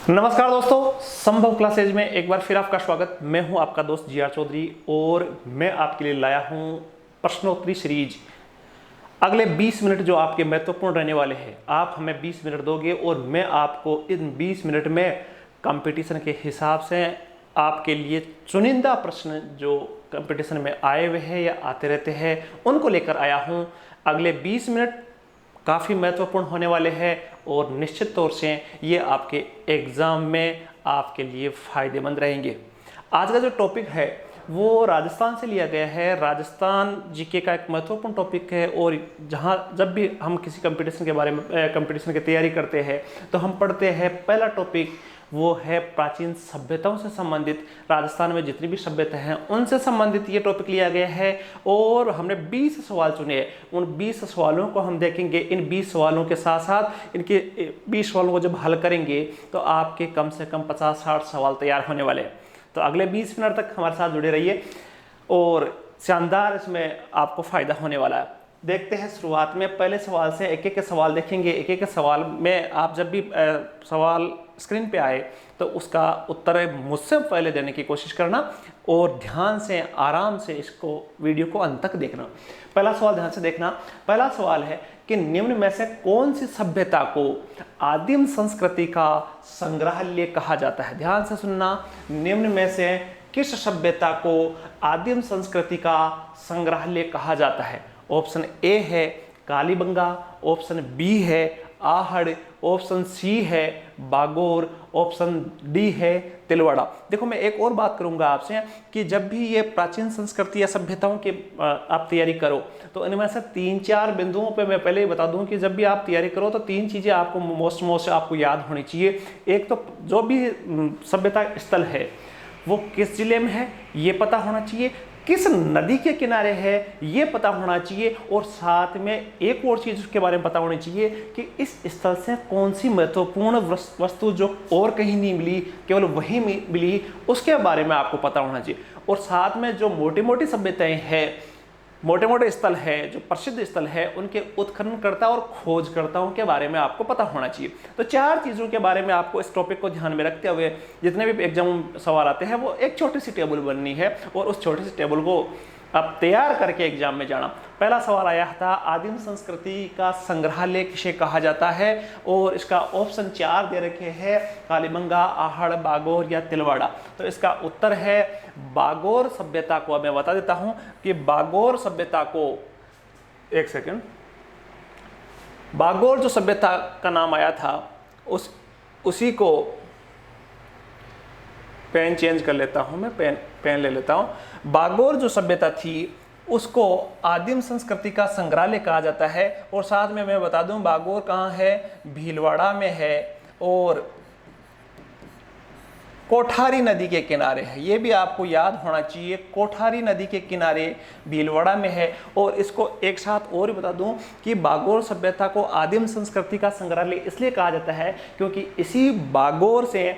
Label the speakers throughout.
Speaker 1: नमस्कार दोस्तों, संभव क्लासेज में एक बार फिर आपका स्वागत। मैं हूं आपका दोस्त जी.आर. चौधरी और मैं आपके लिए लाया हूं प्रश्नोत्तरी सीरीज। अगले 20 मिनट जो आपके महत्वपूर्ण रहने वाले हैं, आप हमें 20 मिनट दोगे और मैं आपको इन 20 मिनट में कंपटीशन के हिसाब से आपके लिए चुनिंदा प्रश्न जो कंपटीशन में आए हुए हैं या आते रहते हैं उनको लेकर आया हूं। अगले 20 मिनट काफ़ी महत्वपूर्ण होने वाले हैं और निश्चित तौर से ये आपके एग्ज़ाम में आपके लिए फ़ायदेमंद रहेंगे। आज का जो टॉपिक है वो राजस्थान से लिया गया है। राजस्थान जीके का एक महत्वपूर्ण टॉपिक है और जहाँ जब भी हम किसी कंपटीशन के बारे में कंपटीशन की तैयारी करते हैं तो हम पढ़ते हैं पहला टॉपिक वो है प्राचीन सभ्यताओं से संबंधित। राजस्थान में जितनी भी सभ्यता हैं उनसे संबंधित ये टॉपिक लिया गया है और हमने 20 सवाल चुने। उन 20 सवालों को हम देखेंगे। इन 20 सवालों के साथ साथ इनके 20 सवालों को जब हल करेंगे तो आपके कम से कम 50-60 सवाल तैयार होने वाले हैं। तो अगले 20 मिनट तक हमारे साथ जुड़े रहिए और शानदार इसमें आपको फ़ायदा होने वाला है। देखते हैं शुरुआत में पहले सवाल से। एक एक सवाल देखेंगे। एक एक सवाल में आप जब भी सवाल स्क्रीन पे आए तो उसका उत्तर मुझसे पहले देने की कोशिश करना और ध्यान से आराम से इसको वीडियो को अंत तक देखना। पहला सवाल ध्यान से देखना। पहला सवाल है कि निम्न में से कौन सी सभ्यता को आदिम संस्कृति का संग्रहालय कहा जाता है। ध्यान से सुनना। निम्न में से किस सभ्यता को आदिम संस्कृति का संग्रहालय कहा जाता है। ऑप्शन ए है कालीबंगा, ऑप्शन बी है आहड़, ऑप्शन सी है बागोर, ऑप्शन डी है तिलवाड़ा। देखो, मैं एक और बात करूंगा आपसे कि जब भी ये प्राचीन संस्कृति या सभ्यताओं की आप तैयारी करो तो इनमें से 3-4 बिंदुओं पे मैं पहले ही बता दूं कि जब भी आप तैयारी करो तो 3 चीज़ें आपको मोस्ट आपको याद होनी चाहिए। एक तो जो भी सभ्यता स्थल है वो किस जिले में है ये पता होना चाहिए, किस नदी के किनारे है ये पता होना चाहिए और साथ में एक और चीज़ उसके बारे में पता होनी चाहिए कि इस स्थल से कौन सी महत्वपूर्ण वस्तु जो और कहीं नहीं मिली, केवल वहीं मिली, उसके बारे में आपको पता होना चाहिए। और साथ में जो मोटी मोटी सभ्यताएं हैं, मोटे मोटे स्थल है, जो प्रसिद्ध स्थल है, उनके उत्खननकर्ता और खोजकर्ताओं के बारे में आपको पता होना चाहिए। तो 4 चीज़ों के बारे में आपको इस टॉपिक को ध्यान में रखते हुए जितने भी एग्जाम सवाल आते हैं वो एक छोटी सी टेबल बननी है और उस छोटी सी टेबल को आप तैयार करके एग्जाम में जाना। पहला सवाल आया था आदिम संस्कृति का संग्रहालय किसे कहा जाता है और इसका ऑप्शन 4 दे रखे हैं कालीबंगा, आहड़, बागोर या तिलवाड़ा। तो इसका उत्तर है बागोर सभ्यता को। अब मैं बता देता हूं कि बागोर सभ्यता को, एक सेकंड, बागोर जो सभ्यता का नाम आया था उसी को पेन चेंज कर लेता हूं, मैं पेन ले लेता हूं। बागोर जो सभ्यता थी उसको आदिम संस्कृति का संग्रहालय कहा जाता है। और साथ में मैं बता दूं बागोर कहाँ है, भीलवाड़ा में है और कोठारी नदी के किनारे है। ये भी आपको याद होना चाहिए, कोठारी नदी के किनारे भीलवाड़ा में है। और इसको एक साथ और भी बता दूं कि बागोर सभ्यता को आदिम संस्कृति का संग्रहालय इसलिए कहा जाता है क्योंकि इसी बागोर से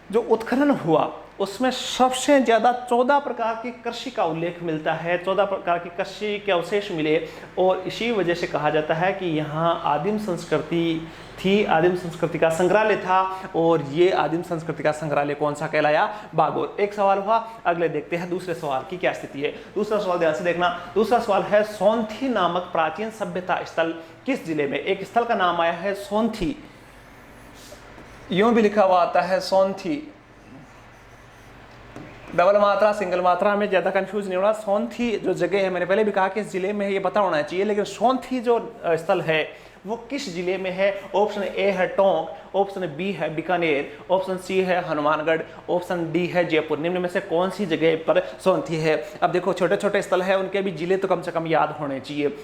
Speaker 1: जो उत्खनन हुआ उसमें सबसे ज़्यादा 14 प्रकार की कृषि का उल्लेख मिलता है। 14 प्रकार की कृषि के अवशेष मिले और इसी वजह से कहा जाता है कि यहाँ आदिम संस्कृति थी, आदिम संस्कृति का संग्रहालय था। और ये आदिम संस्कृति का संग्रहालय कौन सा कहलाया, बागोर। एक सवाल हुआ। अगले देखते हैं दूसरे सवाल की क्या स्थिति है। दूसरा सवाल ध्यान से देखना। दूसरा सवाल है सोंथी नामक प्राचीन सभ्यता स्थल किस जिले में। एक स्थल का नाम आया है सोंथी, यूं भी लिखा हुआ आता है सोंथी, डबल मात्रा सिंगल मात्रा में ज़्यादा कंफ्यूज नहीं होना। सोंथी जो जगह है, मैंने पहले भी कहा कि इस जिले में है ये पता होना चाहिए, लेकिन सोंथी जो स्थल है वो किस जिले में है। ऑप्शन ए है टोंक, ऑप्शन बी है बीकानेर, ऑप्शन सी है हनुमानगढ़, ऑप्शन डी है जयपुर। निम्न में से कौन सी जगह पर सोंथी है। अब देखो, छोटे छोटे स्थल है, उनके भी जिले तो कम से कम याद होने चाहिए।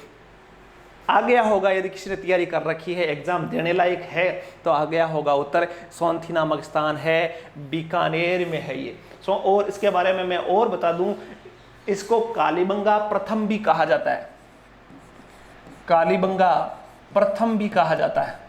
Speaker 1: आ गया होगा, यदि किसी ने तैयारी कर रखी है, एग्जाम देने लायक है तो आ गया होगा उत्तर। सोंथी नामक स्थान है, बीकानेर में है ये। और इसके बारे में मैं और बता दूं, इसको कालीबंगा प्रथम भी कहा जाता है, कालीबंगा प्रथम भी कहा जाता है।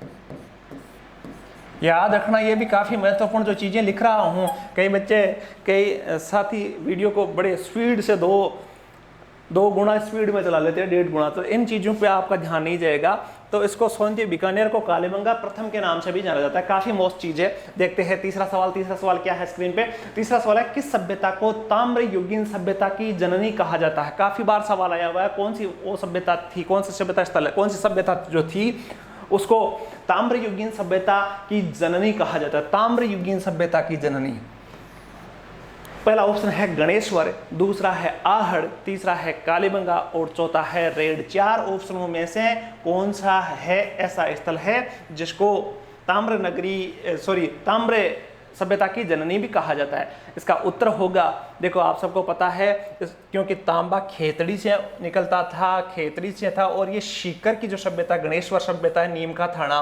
Speaker 1: याद रखना, ये भी काफ़ी महत्वपूर्ण जो चीज़ें लिख रहा हूँ। कई बच्चे, कई साथी वीडियो को बड़े स्पीड से दो गुना स्पीड में चला लेते हैं, 1.5 गुना। तो इन चीज़ों पे आपका ध्यान नहीं जाएगा। तो इसको सोनदेव बीकानेर को कालीबंगा प्रथम के नाम से भी जाना जाता है। काफी मौज चीज है। देखते हैं तीसरा सवाल क्या है स्क्रीन पे। तीसरा सवाल है, किस सभ्यता को ताम्रयुगीन सभ्यता की जननी कहा जाता है? काफी बार सवाल आया हुआ है, कौन सी वो सभ्यता थी, कौन सी सभ्यता स्थल है, कौन सी सभ्यता जो थी उसको ताम्रयुगीन सभ्यता की जननी कहा जाता है। ताम्रयुगीन सभ्यता की जननी, पहला ऑप्शन है गणेश्वर, दूसरा है आहड़, तीसरा है कालीबंगा और चौथा है रेड। चार ऑप्शनों में से कौन सा है ऐसा स्थल है जिसको ताम्र सभ्यता की जननी भी कहा जाता है? इसका उत्तर होगा, देखो आप सबको पता है, क्योंकि तांबा खेतड़ी से निकलता था, खेतड़ी से था, और ये सीकर की जो सभ्यता गणेश्वर सभ्यता है, नीम का थाना,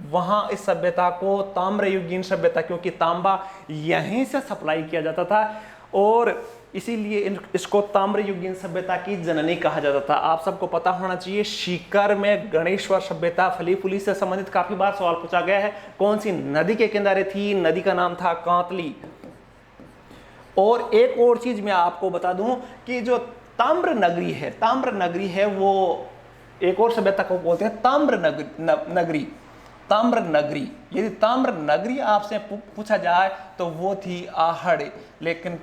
Speaker 1: वहां इस सभ्यता को ताम्रयुगीन सभ्यता, क्योंकि तांबा यहीं से सप्लाई किया जाता था और इसीलिए इसको ताम्रयुगीन सभ्यता की जननी कहा जाता था। आप सबको पता होना चाहिए, सीकर में गणेश्वर सभ्यता फली फूली से संबंधित काफी बार सवाल पूछा गया है। कौन सी नदी के किनारे थी? नदी का नाम था कांतली। और एक और चीज मैं आपको बता दूं कि जो ताम्र नगरी है वो एक और सभ्यता को बोलते हैं ताम्र नगरी। यदि ताम्र नगरी आपसे पूछा जाए तो वो थी आहड़। लेकिन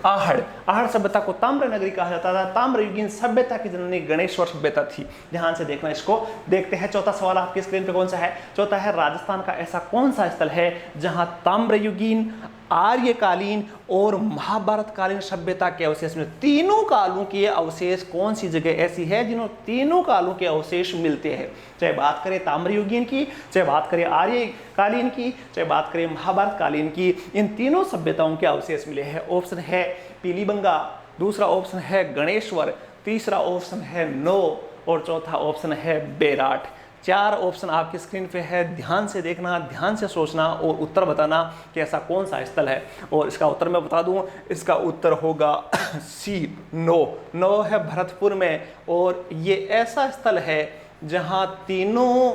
Speaker 1: आहड़ सभ्यता को ताम्र नगरी कहा जाता था। ताम्रयुगीन सभ्यता की जननी गणेश्वर सभ्यता थी। ध्यान से देखना इसको। देखते हैं चौथा सवाल आपकी स्क्रीन पे कौन सा है। चौथा है, राजस्थान का ऐसा कौन सा स्थल है जहां ताम्रयुगीन, आर्यकालीन और महाभारत कालीन सभ्यता के अवशेष में, तीनों कालों के अवशेष, कौन सी जगह ऐसी है जिन्होंने तीनों कालों के अवशेष मिलते हैं? चाहे बात करें ताम्रयुगीन की, चाहे बात करें आर्यकालीन की, चाहे बात करें महाभारत कालीन की, इन तीनों सभ्यताओं के अवशेष मिले हैं। ऑप्शन है पीलीबंगा, दूसरा ऑप्शन है गणेश्वर, तीसरा ऑप्शन है नो और चौथा ऑप्शन है बेराट। चार ऑप्शन आपकी स्क्रीन पे है। ध्यान से देखना, ध्यान से सोचना और उत्तर बताना कि ऐसा कौन सा स्थल है। और इसका उत्तर मैं बता दूं, इसका उत्तर होगा सी, नो है भरतपुर में। और ये ऐसा स्थल है जहां तीनों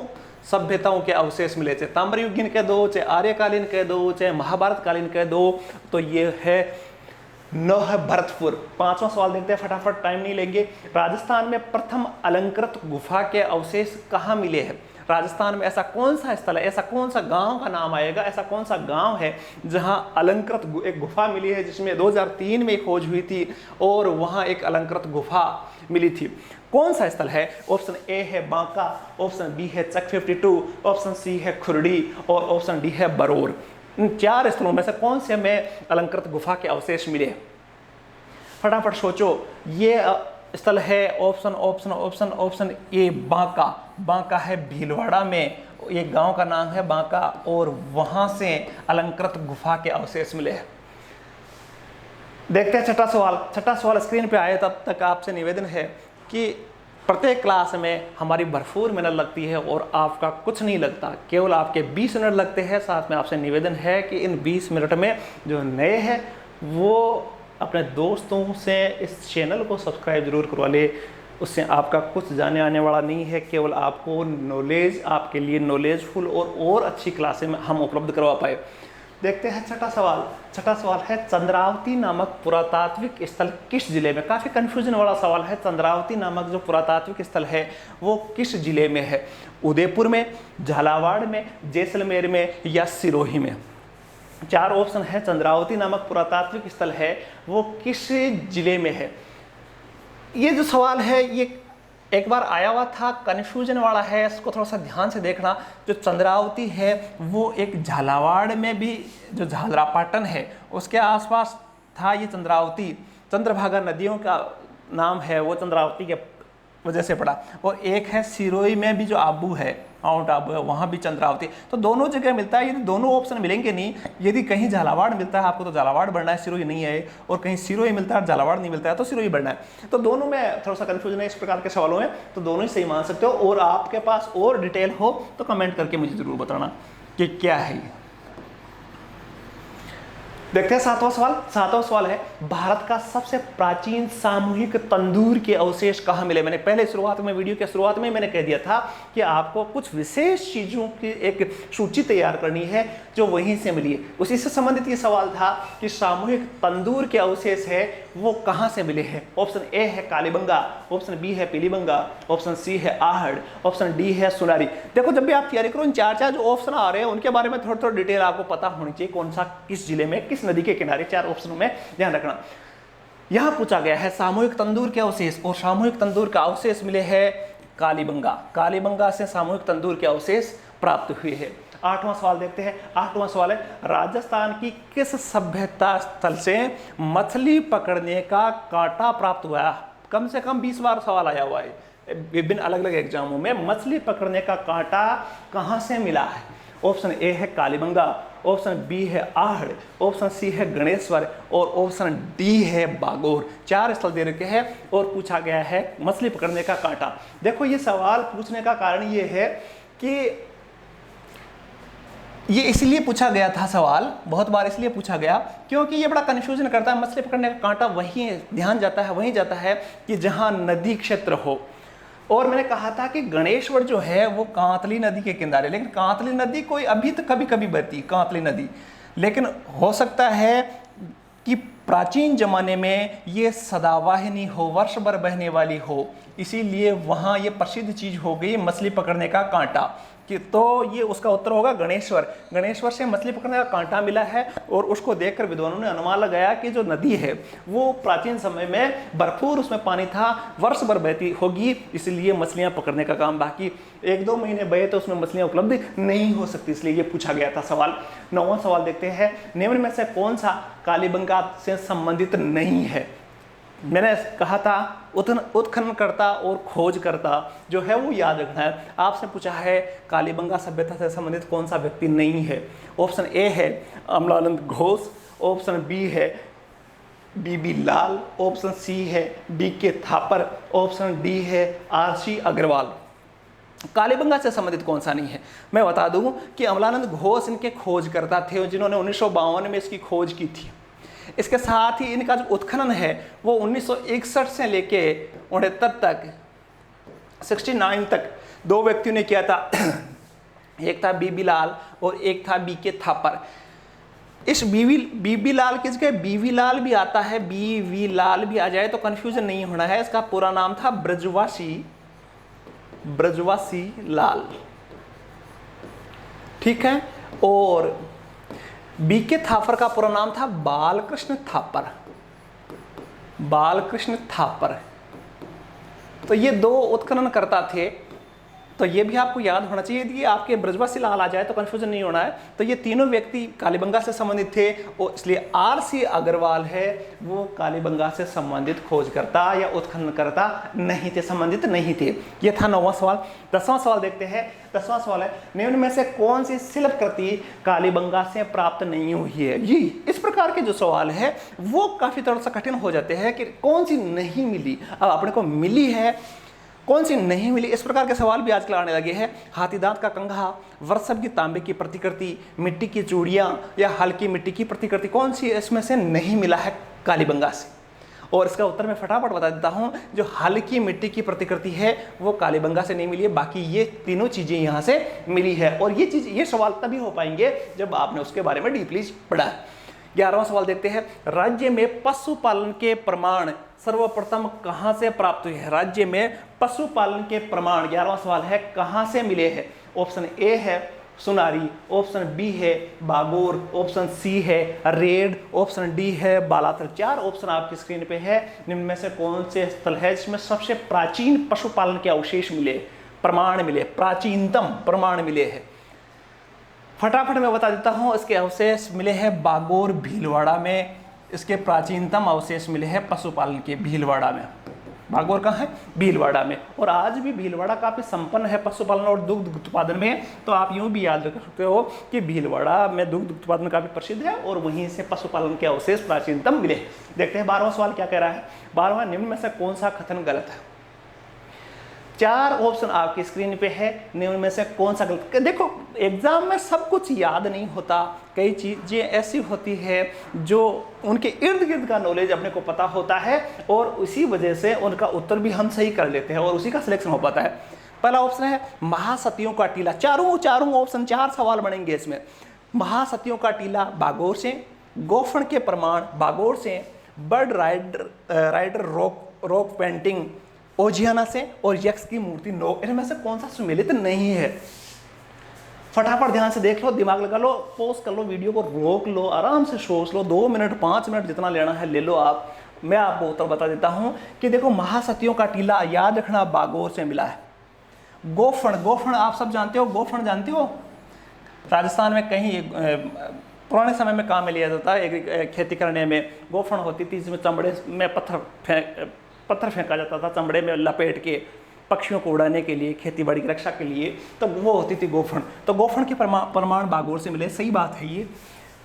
Speaker 1: सभ्यताओं के अवशेष मिले, चाहे ताम्रयुगीन कह दो, चाहे आर्यकालीन कह दो, चाहे महाभारत कालीन कह दो, तो ये है नो है भरतपुर। पांचवा सवाल देखते हैं फटाफट, टाइम नहीं लेंगे। राजस्थान में प्रथम अलंकृत गुफा के अवशेष कहाँ मिले हैं? राजस्थान में ऐसा कौन सा स्थल है, ऐसा कौन सा गांव का नाम आएगा, ऐसा कौन सा गांव है जहां अलंकृत एक गुफा मिली है, जिसमें 2003 में खोज हुई थी और वहां एक अलंकृत गुफा मिली थी? कौन सा स्थल है? ऑप्शन ए है बांका, ऑप्शन बी है चक 52, ऑप्शन सी है खुरडी और ऑप्शन डी है बरौर। इन चार स्थलों में से कौन से में अलंकृत गुफा के अवशेष मिले? फटाफट सोचो। ये स्थल है ऑप्शन ए बांका है भीलवाड़ा में, एक गांव का नाम है बांका और वहां से अलंकृत गुफा के अवशेष मिले हैं। देखते हैं छठा सवाल स्क्रीन पे आए तब तक आपसे निवेदन है कि प्रत्येक क्लास में हमारी भरपूर मेहनत लगती है और आपका कुछ नहीं लगता, केवल आपके 20 मिनट लगते हैं। साथ में आपसे निवेदन है कि इन 20 मिनट में जो नए हैं वो अपने दोस्तों से इस चैनल को सब्सक्राइब जरूर करवा ले। उससे आपका कुछ जाने आने वाला नहीं है, केवल आपको नॉलेज, आपके लिए नॉलेजफुल और अच्छी क्लासें में हम उपलब्ध करवा पाए। देखते हैं छठा सवाल है, चंद्रावती नामक पुरातात्विक स्थल किस जिले में? काफ़ी कन्फ्यूजन वाला सवाल है। चंद्रावती नामक जो पुरातात्विक स्थल है वो किस जिले में है? उदयपुर में, झालावाड़ में, जैसलमेर में या सिरोही में? चार ऑप्शन है। चंद्रावती नामक पुरातात्विक स्थल है वो किस जिले में है? ये जो सवाल है ये एक बार आया हुआ था, कन्फ्यूजन वाला है, इसको थोड़ा सा ध्यान से देखना। जो चंद्रावती है वो एक झालावाड़ में भी, जो झालरापाटन है उसके आसपास था ये चंद्रावती। चंद्रभागा नदियों का नाम है वो चंद्रावती के वजह से पड़ा। और एक है सिरोही में भी जो आबू है, माउंट आबू है, वहाँ भी चंद्रावती। तो दोनों जगह मिलता है। यदि दोनों ऑप्शन मिलेंगे नहीं, यदि कहीं झालावाड़ मिलता है आपको तो झालावाड़ बढ़ना है, सिरोही नहीं है, और कहीं सिरोही मिलता है झालावाड़ नहीं मिलता है तो सिरोही बढ़ना है। तो दोनों में थोड़ा सा कन्फ्यूजन है इस प्रकार के सवालों में, तो दोनों ही सही मान सकते हो। और आपके पास और डिटेल हो तो कमेंट करके मुझे जरूर बताना कि क्या है ये। देखते हैं सातवां सवाल। सातवां सवाल है, भारत का सबसे प्राचीन सामूहिक तंदूर के अवशेष कहाँ मिले। मैंने पहले वीडियो के शुरुआत में मैंने कह दिया था कि आपको कुछ विशेष चीजों की एक सूची तैयार करनी है जो वहीं से मिली है। उसी से संबंधित ये सवाल था कि सामूहिक तंदूर के अवशेष है वो कहाँ से मिले हैं। ऑप्शन ए है कालीबंगा, ऑप्शन बी है पीलीबंगा, ऑप्शन सी है आहड़, ऑप्शन डी है सुनारी। देखो जब भी आप तैयारी करो, इन चार जो ऑप्शन आ रहे हैं उनके बारे में थोड़ा डिटेल आपको पता होनी चाहिए, कौन सा किस जिले में, किस नदी के किनारे, 4 ऑप्शनों में ध्यान रखना। यहां पूछा गया है सामूहिक तंदूर के अवशेष, और सामूहिक तंदूर का अवशेष मिले हैं कालीबंगा। कालीबंगा से सामूहिक तंदूर के अवशेष प्राप्त हुए हैं। 8वां सवाल देखते हैं। 8वां सवाल है, राजस्थान की किस सभ्यता स्थल से मछली पकड़ने का कांटा प्राप्त हुआ। कम से कम 20 बार सवाल आया हुआ है विभिन्न अलग अलग एग्जामों में। मछली पकड़ने का कांटा कहां से मिला है। ऑप्शन ए है कालीबंगा, ऑप्शन बी है आहड़, ऑप्शन सी है गणेश्वर और ऑप्शन डी है बागोर। 4 स्थल दे रखे हैं और पूछा गया है मछली पकड़ने का कांटा। देखो ये सवाल पूछने का कारण ये है कि ये इसलिए पूछा गया था सवाल, बहुत बार इसलिए पूछा गया क्योंकि ये बड़ा कंफ्यूजन करता है। मछली पकड़ने का कांटा वहीं ध्यान जाता है, वहीं जाता है कि जहां नदी क्षेत्र हो। और मैंने कहा था कि गणेश्वर जो है वो कांतली नदी के किनारे, लेकिन कांतली नदी कोई अभी तो कभी कभी बहती कांतली नदी, लेकिन हो सकता है कि प्राचीन जमाने में ये सदावाहिनी हो, वर्ष भर बहने वाली हो, इसीलिए वहाँ ये प्रसिद्ध चीज हो गई मछली पकड़ने का कांटा। कि तो ये उसका उत्तर होगा गणेश्वर। गणेश्वर से मछली पकड़ने का कांटा मिला है और उसको देखकर विद्वानों ने अनुमान लगाया कि जो नदी है वो प्राचीन समय में भरपूर उसमें पानी था, वर्ष भर बहती होगी, इसलिए मछलियां पकड़ने का काम। बाकी 1-2 महीने बहे तो उसमें मछलियां उपलब्ध नहीं हो सकती, इसलिए ये पूछा गया था सवाल। 9वां सवाल देखते हैं, निम्न में से कौन सा कालीबंगा से संबंधित नहीं है। मैंने कहा था उत्खननकर्ता और खोजकर्ता जो है वो याद रखना है। आपसे पूछा है कालीबंगा सभ्यता से संबंधित कौन सा व्यक्ति नहीं है। ऑप्शन ए है अमलानंद घोष, ऑप्शन बी है बीबी लाल, ऑप्शन सी है DK थापर, ऑप्शन डी है RC अग्रवाल। कालीबंगा से संबंधित कौन सा नहीं है। मैं बता दूं कि अमलानंद घोष इनके खोजकर्ता थे जिन्होंने 1952 में इसकी खोज की थी। इसके साथ ही इनका जो उत्खनन है वो 1961 से लेके 69 तक 69 तक 2 व्यक्तियों ने किया था। एक था बीबी लाल और एक था BK थापर। इस बीबी लाल की जगह बीवी लाल भी आता है, बीवी लाल भी आ जाए तो कंफ्यूजन नहीं होना है। इसका पूरा नाम था ब्रजवासी लाल, ठीक है। और BK थापर का पूरा नाम था बालकृष्ण थापर। तो ये 2 उत्खनन करता थे, तो ये भी आपको याद होना चाहिए। यदि आपके ब्रजवासी लाल आ जाए तो कंफ्यूजन नहीं होना है। तो ये तीनों व्यक्ति कालीबंगा से संबंधित थे और इसलिए RC अग्रवाल है वो कालीबंगा से संबंधित खोजकर्ता या उत्खननकर्ता नहीं थे, संबंधित नहीं थे। ये था 9वां सवाल। 10वां सवाल देखते हैं। 10वां सवाल है, निम्न में से कौन सी शिल्पकृति कालीबंगा से प्राप्त नहीं हुई है। ये इस प्रकार के जो सवाल है वो काफी थोड़ा सा कठिन हो जाते हैं कि कौन सी नहीं मिली। अब अपने को मिली है, कौन सी नहीं मिली, इस प्रकार के सवाल भी आजकल आने लगे हैं। हाथी दांत का कंघा, वर्षभ की तांबे की प्रतिकृति, मिट्टी की चूड़ियां या हल्की मिट्टी की प्रतिकृति, कौन सी इसमें से नहीं मिला है कालीबंगा से। और इसका उत्तर मैं फटाफट बता देता हूं, जो हल्की मिट्टी की प्रतिकृति है वो कालीबंगा से नहीं मिली है, बाकी ये तीनों चीजें यहां से मिली है। और ये सवाल तभी हो पाएंगे जब आपने उसके बारे में डीपली पढ़ा है। 11वां सवाल देखते हैं, राज्य में पशुपालन के प्रमाण सर्वप्रथम कहां से प्राप्त हुए हैं। राज्य में पशुपालन के प्रमाण 11वां सवाल है कहां से मिले हैं। ऑप्शन ए है सुनारी, ऑप्शन बी है बागोर, ऑप्शन सी है रेड, ऑप्शन डी है बालातर। 4 ऑप्शन आपकी स्क्रीन पे है। निम्न में से कौन से स्थल है जिसमें सबसे प्राचीन पशुपालन के अवशेष मिले, प्रमाण मिले, प्राचीनतम प्रमाण मिले हैं। फटाफट मैं बता देता हूं, इसके अवशेष मिले हैं बागोर भीलवाड़ा में। इसके प्राचीनतम अवशेष मिले हैं पशुपालन के भीलवाड़ा में। बागोर कहाँ है? भीलवाड़ा में। और आज भी भीलवाड़ा काफी संपन्न है पशुपालन और दुग्ध उत्पादन में। तो आप यूं भी याद रख सकते हो कि भीलवाड़ा में दुग्ध उत्पादन काफी प्रसिद्ध है और वहीं से पशुपालन के अवशेष प्राचीनतम मिले। देखते हैं 12वां सवाल क्या कह रहा है। 12वां, निम्न में से कौन सा कथन गलत है। 4 ऑप्शन आपकी स्क्रीन पे है, निम्न में से कौन सा गलत। देखो एग्जाम में सब कुछ याद नहीं होता, कई चीजें ऐसी होती है जो उनके इर्द गिर्द का नॉलेज अपने को पता होता है और उसी वजह से उनका उत्तर भी हम सही कर लेते हैं और उसी का सिलेक्शन हो पाता है। पहला ऑप्शन है महासतियों का टीला। चारों ऑप्शन 4 सवाल बनेंगे इसमें। महासतियों का टीला बागोर से, गोफण के प्रमाण बागोर से, bird rider rock painting Ojiyana से और यक्ष की मूर्ति नो, इनमें से कौन सा सुमेलित नहीं है। फटाफट ध्यान से देख लो, दिमाग लगा लो, पॉज कर लो, वीडियो को रोक लो, आराम से सोच लो, 2 मिनट 5 मिनट जितना लेना है ले लो आप। मैं आपको उत्तर बता देता हूं कि देखो महासतियों का टीला याद रखना बागोर से मिला है। गोफण आप सब जानते हो, गोफण जानते हो, राजस्थान में कहीं पुराने समय में काम में लिया जाता है, खेती करने में गोफण होती थी, जिसमें चमड़े में पत्थर फेंका जाता था, चमड़े में लपेट के पक्षियों को उड़ाने के लिए, खेती बाड़ी की रक्षा के लिए, तो वो होती थी गोफण। तो गोफण के प्रमाण बागोर से मिले, सही बात है ये।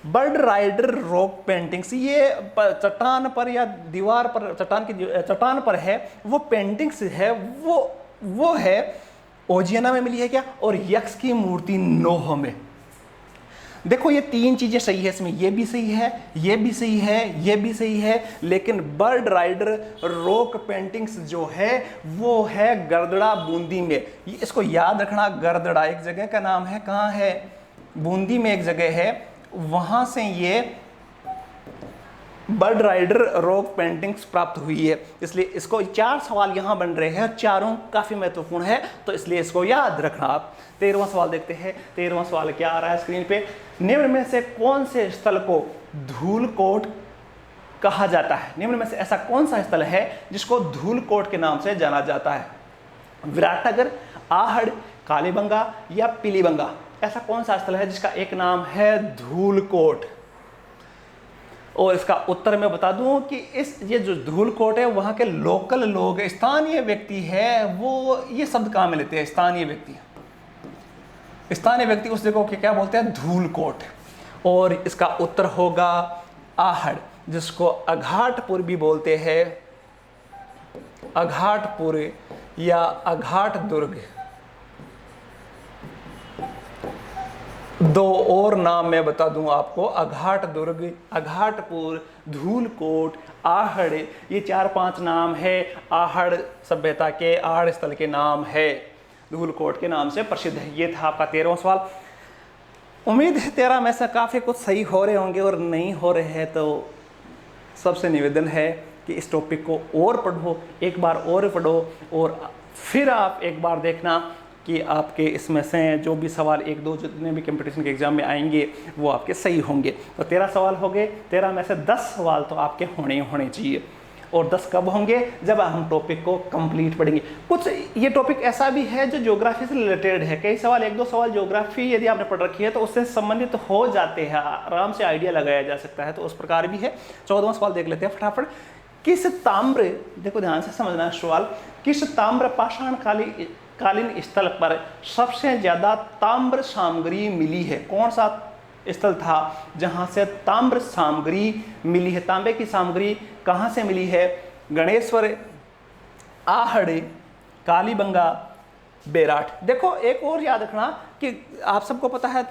Speaker 1: बर्ड राइडर रॉक पेंटिंग्स, ये चट्टान पर या दीवार पर, चट्टान पर है, वो पेंटिंग्स है, वो है ओजियाना में मिली है क्या, और यक्ष की मूर्ति नोह में। देखो ये 3 चीजें सही है इसमें, ये भी सही है, ये भी सही है, ये भी सही है, लेकिन बर्ड राइडर रॉक पेंटिंग्स जो है वो है गरदड़ा बूंदी में। इसको याद रखना, गरदड़ा एक जगह का नाम है, कहाँ है, बूंदी में एक जगह है, वहां से ये बर्ड राइडर रॉक पेंटिंग्स प्राप्त हुई है। इसलिए इसको 4 सवाल यहां बन रहे हैं, चारों काफी महत्वपूर्ण है, तो इसलिए इसको याद रखना आप। 13वां सवाल देखते हैं। 13वां सवाल क्या आ रहा है स्क्रीन पे, निम्न में से कौन से स्थल को धूलकोट कहा जाता है। निम्न में से ऐसा कौन सा स्थल है जिसको धूलकोट के नाम से जाना जाता है। विराटनगर, आहड़, कालीबंगा या पीलीबंगा, ऐसा कौन सा स्थल है जिसका एक नाम है धूलकोट। और इसका उत्तर मैं बता दूं कि ये जो धूलकोट है वहां के लोकल लोग, स्थानीय व्यक्ति है, वो ये शब्द कहां में लेते हैं, स्थानीय व्यक्ति उस जगह को क्या बोलते हैं, धूलकोट। और इसका उत्तर होगा आहड़, जिसको अघाटपुर भी बोलते हैं, अघाटपुर या अघाट दुर्ग। 2 और नाम मैं बता दूं आपको, अघाट दुर्ग, अघाटपुर, धूलकोट, आहड़, ये 4-5 नाम है आहड़ सभ्यता के, आहड़ स्थल के नाम है, धूलकोट के नाम से प्रसिद्ध है। ये था आपका 13वां सवाल। उम्मीद है 13 में से काफ़ी कुछ सही हो रहे होंगे, और नहीं हो रहे हैं तो सबसे निवेदन है कि इस टॉपिक को और पढ़ो, एक बार और पढ़ो, और फिर आप एक बार देखना कि आपके इसमें से जो भी सवाल 1-2 जितने भी कंपटीशन के एग्जाम में आएंगे वो आपके सही होंगे। तो 13 सवाल हो गए, 13 में से 10 सवाल तो आपके होने चाहिए। और 10 कब होंगे, जब हम टॉपिक को कंप्लीट पढ़ेंगे। कुछ ये टॉपिक ऐसा भी है जो ज्योग्राफी से रिलेटेड है, कई सवाल 1-2 सवाल ज्योग्राफी यदि आपने पढ़ रखी है तो उससे संबंधित हो जाते हैं, आराम से आइडिया लगाया जा सकता है, तो उस प्रकार भी है। 14वां सवाल देख लेते हैं फटाफट। किस ताम्र, देखो ध्यान से समझना है सवाल, किस ताम्र पाषाण कालीन स्थल पर सबसे ज्यादा ताम्र सामग्री मिली है। कौन सा स्थल था जहां से ताम्र सामग्री मिली है, तांबे की सामग्री कहां से मिली है। गणेश्वर, आहड़, कालीबंगा, बेराट। देखो एक और याद रखना कि आप सबको पता है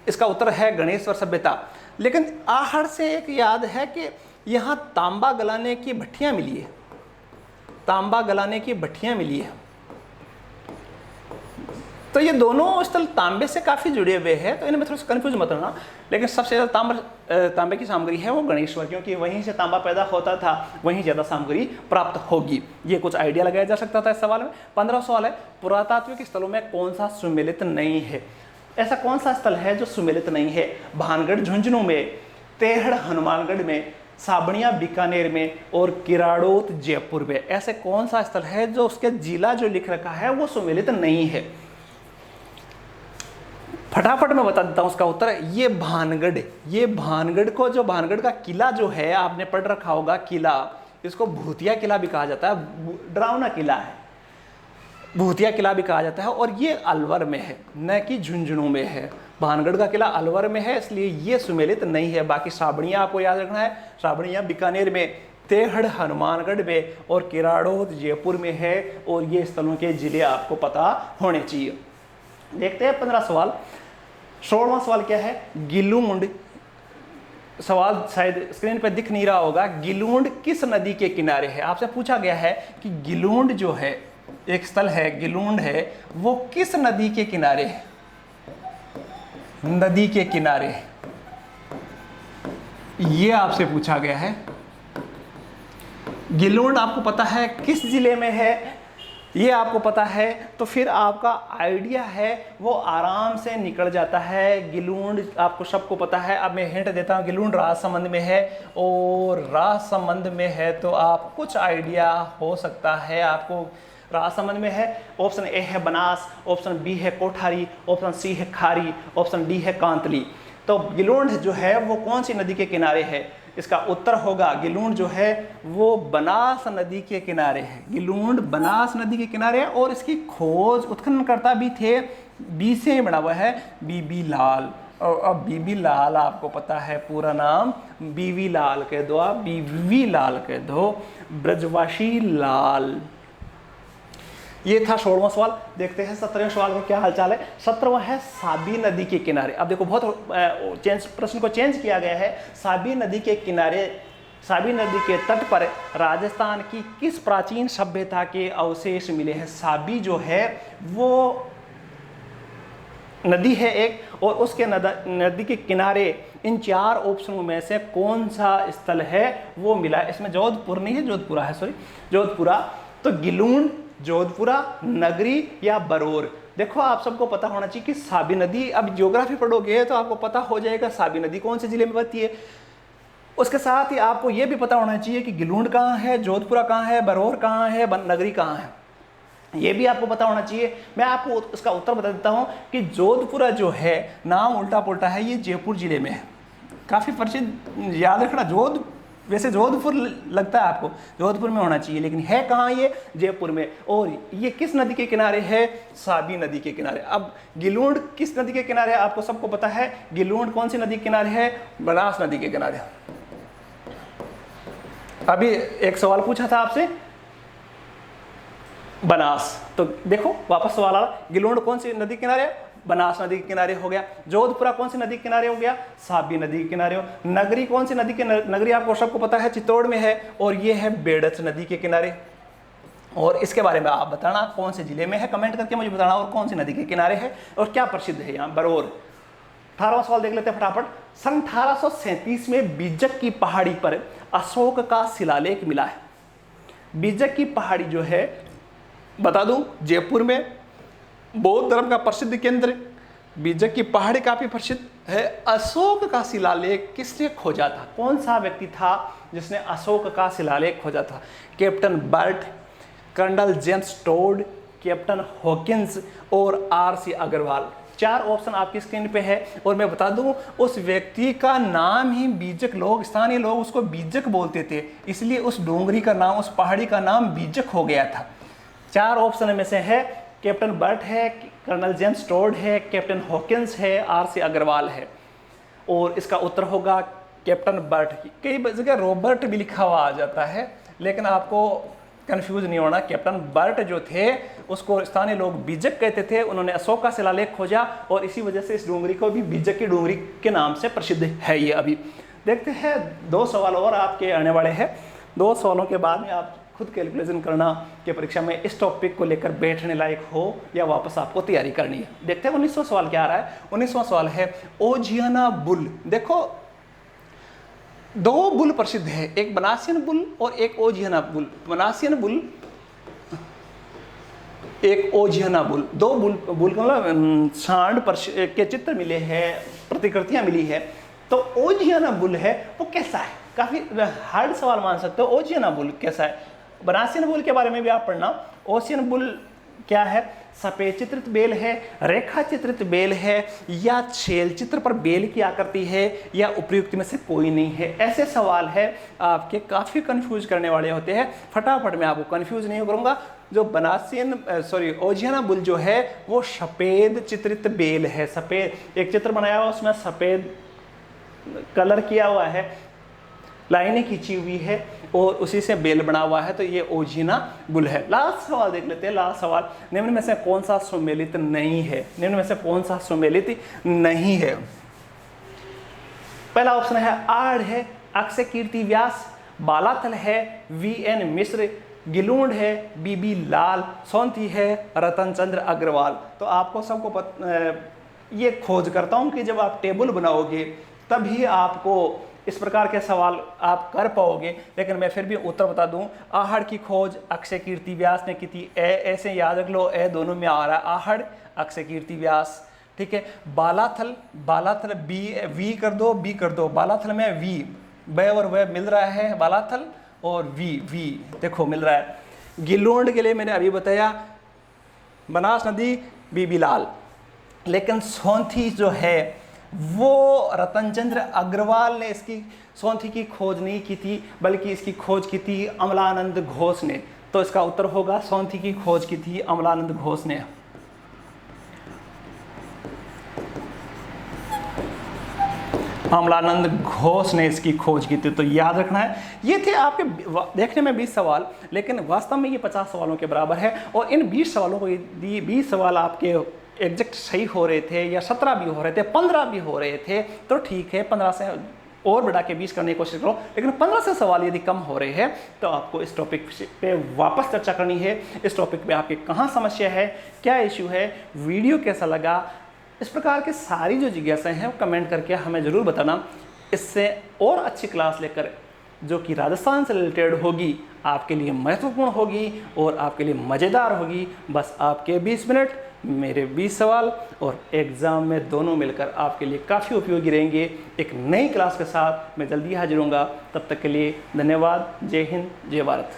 Speaker 1: इसका उत्तर है गणेश्वर सभ्यता, लेकिन आहड़ से एक याद है कि यहां तांबा गलाने की भट्टियां मिली है, तांबा गलाने की भट्टियां मिली है। तो ये दोनों स्थल तांबे से काफ़ी जुड़े हुए हैं, तो इनमें थोड़ा सा कन्फ्यूज मत होना। लेकिन सबसे ज़्यादा तांबे की सामग्री है वो गणेश्वर, क्योंकि वहीं से तांबा पैदा होता था, वहीं ज़्यादा सामग्री प्राप्त होगी। ये कुछ आइडिया लगाया जा सकता था इस सवाल में। 15वां सवाल है, पुरातात्विक स्थलों में कौन सा सुमेलित नहीं है। ऐसा कौन सा स्थल है जो सुमेलित नहीं है। भानगढ़ झुंझुनू में, तेहड़ हनुमानगढ़ में, साबणिया बीकानेर में और किराड़ोत जयपुर में। ऐसे कौन सा स्थल है जो उसके जिला जो लिख रखा है वो सुमेलित नहीं है। फटाफट मैं बता देता हूं उसका उत्तर है ये भानगढ़। ये भानगढ़ को, जो भानगढ़ का किला जो है आपने पढ़ रखा होगा, किला, इसको भूतिया किला भी कहा जाता है, डरावना किला है, भूतिया किला भी कहा जाता है। और ये अलवर में है, न कि झुंझुनू में है। भानगढ़ का किला अलवर में है, इसलिए ये सुमेलित नहीं है। बाकी साबणिया आपको याद रखना है, साबणिया बीकानेर में, तेहड़ हनुमानगढ़ में और किराड़ोद जयपुर में है, और ये स्थलों के जिले आपको पता होने चाहिए। देखते हैं 15 सवाल। 16वां सवाल क्या है, गिलूंड। सवाल शायद स्क्रीन पर दिख नहीं रहा होगा। गिलूंड किस नदी के किनारे है? आपसे पूछा गया है कि गिलूंड जो है, एक स्थल है गिलूंड है, वो किस नदी के किनारे है? नदी के किनारे है, ये आपसे पूछा गया है। गिलूंड आपको पता है किस जिले में है, ये आपको पता है, तो फिर आपका आइडिया है वो आराम से निकल जाता है। गिलूंड आपको सबको पता है। अब मैं हिंट देता हूँ, गिलूंड राजसमंद में है, और राजसमंद में है तो आप कुछ आइडिया हो सकता है आपको। राजसमंद में है। ऑप्शन ए है बनास, ऑप्शन बी है कोठारी, ऑप्शन सी है खारी, ऑप्शन डी है कांतली। तो गिलूंड जो है वो कौन सी नदी के किनारे है? इसका उत्तर होगा, गिलूंड जो है वो बनास नदी के किनारे है। गिलूंड बनास नदी के किनारे है, और इसकी खोज उत्खननकर्ता भी थे, बी से बना हुआ है, बीबी लाल। और अब बीबी लाल आपको पता है पूरा नाम, बीवी लाल कह दो आप, बीवी लाल कह दो, ब्रजवासी लाल। ये था 16वां सवाल। देखते हैं 17वें सवाल में क्या हालचाल है। 17वां है साबी नदी के किनारे। अब देखो बहुत प्रश्न को चेंज किया गया है। साबी नदी के किनारे, साबी नदी के तट पर राजस्थान की किस प्राचीन सभ्यता के अवशेष मिले हैं? साबी जो है वो नदी है एक, और उसके नदी के किनारे इन 4 ऑप्शनों में से कौन सा स्थल है वो मिला है? इसमें जोधपुर नहीं है, जोधपुरा है, सॉरी जोधपुरा। तो गिलूंड, जोधपुरा, नगरी या बरौर। देखो आप सबको पता होना चाहिए कि साबी नदी, अब ज्योग्राफी पढ़ोगे तो आपको पता हो जाएगा साबी नदी कौन से जिले में बहती है। उसके साथ ही आपको यह भी पता होना चाहिए कि गिलूंड कहाँ है, जोधपुरा कहाँ है, बरौर कहाँ है, नगरी कहाँ है, ये भी आपको पता होना चाहिए। मैं आपको इसका उत्तर बता देता हूँ कि जोधपुरा जो है, नाम उल्टा पुल्टा है, ये जयपुर जिले में है। काफ़ी प्रसिद्ध, याद रखना। वैसे जोधपुर लगता है आपको, जोधपुर में होना चाहिए, लेकिन है कहाँ ये? जयपुर में। और ये किस नदी के किनारे है? साबी नदी के किनारे। अब गिलूंड किस नदी के किनारे है? आपको सबको पता है। गिलूंड कौन सी नदी के किनारे है? बनास नदी के किनारे। अभी एक सवाल पूछा था आपसे, बनास, तो देखो वापस सवाल आ, गिलूंड कौन सी नदी के किनारे है? बनास नदी के किनारे हो गया। जोधपुरा कौन सी नदी के किनारे हो गया? साबी नदी के किनारे हो। नगरी कौन सी नदी के, नगरी आपको सबको पता है चित्तौड़ में है, और ये है बेड़च नदी के किनारे। और इसके बारे में आप बताना कौन से जिले में है, कमेंट करके मुझे बताना, और कौन सी नदी के किनारे है और क्या प्रसिद्ध है यहाँ, बरौर। 18वां सवाल देख लेते हैं फटाफट। सन 1837 में बीजक की पहाड़ी पर अशोक का शिलालेख मिला है। बीजक की पहाड़ी जो है, बता दूं, जयपुर में बौद्ध धर्म का प्रसिद्ध केंद्र। बीजक की पहाड़ी काफी प्रसिद्ध है। अशोक का शिलालेख किसने खोजा था? कौन सा व्यक्ति था जिसने अशोक का शिलालेख खोजा था? Captain Burt, colonel James Tod, captain Hawkins और आर.सी. अग्रवाल। 4 ऑप्शन आपकी स्क्रीन पे है। और मैं बता दूं, उस व्यक्ति का नाम ही बीजक, लोग, स्थानीय लोग उसको बीजक बोलते थे, इसलिए उस डोंगरी का नाम, उस पहाड़ी का नाम बीजक हो गया था। 4 ऑप्शन में से है, कैप्टन बर्ट है, कर्नल जेम्स टोड है, कैप्टन हॉकिंस है, आर.सी. अग्रवाल है। और इसका उत्तर होगा कैप्टन बर्ट। कई जगह रॉबर्ट भी लिखा हुआ आ जाता है, लेकिन आपको कंफ्यूज नहीं होना। कैप्टन बर्ट जो थे उसको स्थानीय लोग बीजक कहते थे। उन्होंने अशोक का शिलालेख खोजा, और इसी वजह से इस डोंगरी को भी बीजक की डोंगरी के नाम से प्रसिद्ध है ये। अभी देखते हैं 2 सवाल और आपके आने वाले हैं। 2 सवालों के बाद में आप खुद कैलकुलेशन करना कि परीक्षा में इस टॉपिक को लेकर बैठने लायक हो या वापस आपको तैयारी करनी है। देखते हैं 19वां सवाल क्या आ रहा है। 19वां सवाल है ओजियाना बुल। देखो 2 बुल प्रसिद्ध है, एक बनासियन बुल और एक ओजियाना बुल। बनासियन बुल, एक ओजियाना बुल। 2 बुल का मतलब सांड के चित्र मिले हैं, प्रतिकृतियां मिली है। तो ओजियाना बुल है वो कैसा है? काफी हार्ड सवाल मान सकते हो। ओजियाना बुल कैसा है? बनासियन बुल के बारे में भी आप पढ़ना। ओशियन बुल क्या है? सफेद चित्रित बेल है, रेखा चित्रित बेल है, या छेल चित्र पर बेल की आकृति है, या उपयुक्त में से कोई नहीं है। ऐसे सवाल है आपके काफ़ी कंफ्यूज करने वाले होते हैं। फटाफट मैं आपको कंफ्यूज नहीं करूँगा। जो ओजियाना बुल जो है वो सफ़ेद चित्रित बेल है। सफ़ेद एक चित्र बनाया हुआ, उसमें सफ़ेद कलर किया हुआ है, लाइनें खींची हुई है, और उसी से बेल बना हुआ है, तो ये ओजिना गुल है। लास्ट सवाल देख लेते हैं। लास्ट सवाल, निम्न में से कौन सा सुमेलित नहीं है? निम्न में से कौन सा सुमेलित नहीं है? पहला ऑप्शन है आड़ है, अक्षय कीर्ति व्यास, बालाथल है, वीएन मिश्र, गिलूंड है, बीबी लाल, सोंथी है, रतन चंद्र अग्रवाल। तो आपको सबको ये खोज करता हूं कि जब आप टेबल बनाओगे तभी आपको इस प्रकार के सवाल आप कर पाओगे, लेकिन मैं फिर भी उत्तर बता दूं। आहड़ की खोज अक्षय कीर्ति व्यास ने की थी। ऐसे याद रख लो, ए दोनों में आ रहा है, आहड़ अक्षय कीर्ति व्यास, ठीक है। बालाथल, बालाथल वी कर दो, बी कर दो, बालाथल में वी, ब और व मिल रहा है, बालाथल और वी देखो मिल रहा है। गिलोंड के लिए मैंने अभी बताया बनास नदी, बीबी लाल। लेकिन सोंथी जो है वो रतनचंद्र अग्रवाल ने इसकी सोंथी की खोज नहीं की थी, बल्कि इसकी खोज की थी अमलानंद घोष ने। तो इसका उत्तर होगा सोंथी की खोज की थी अमलानंद घोष ने। अमलानंद घोष ने इसकी खोज की थी, तो याद रखना है। ये थे आपके देखने में 20 सवाल, लेकिन वास्तव में ये 50 सवालों के बराबर है। और इन 20 सवालों को यदि 20 सवाल आपके एग्जैक्ट सही हो रहे थे, या 17 भी हो रहे थे, 15 भी हो रहे थे, तो ठीक है, 15 से और बढ़ा के 20 करने की कोशिश करो। लेकिन 15 से सवाल यदि कम हो रहे हैं तो आपको इस टॉपिक पे वापस चर्चा करनी है। इस टॉपिक पे आपकी कहाँ समस्या है, क्या इश्यू है, वीडियो कैसा लगा, इस प्रकार की सारी जो जिज्ञासाएं हैं वो कमेंट करके हमें ज़रूर बताना। इससे और अच्छी क्लास लेकर जो कि राजस्थान से रिलेटेड होगी, आपके लिए महत्वपूर्ण होगी और आपके लिए मज़ेदार होगी। बस आपके 20 मिनट, मेरे 20 सवाल और एग्ज़ाम में दोनों मिलकर आपके लिए काफ़ी उपयोगी रहेंगे। एक नई क्लास के साथ मैं जल्दी हाजिर होऊंगा। तब तक के लिए धन्यवाद। जय हिंद, जय भारत।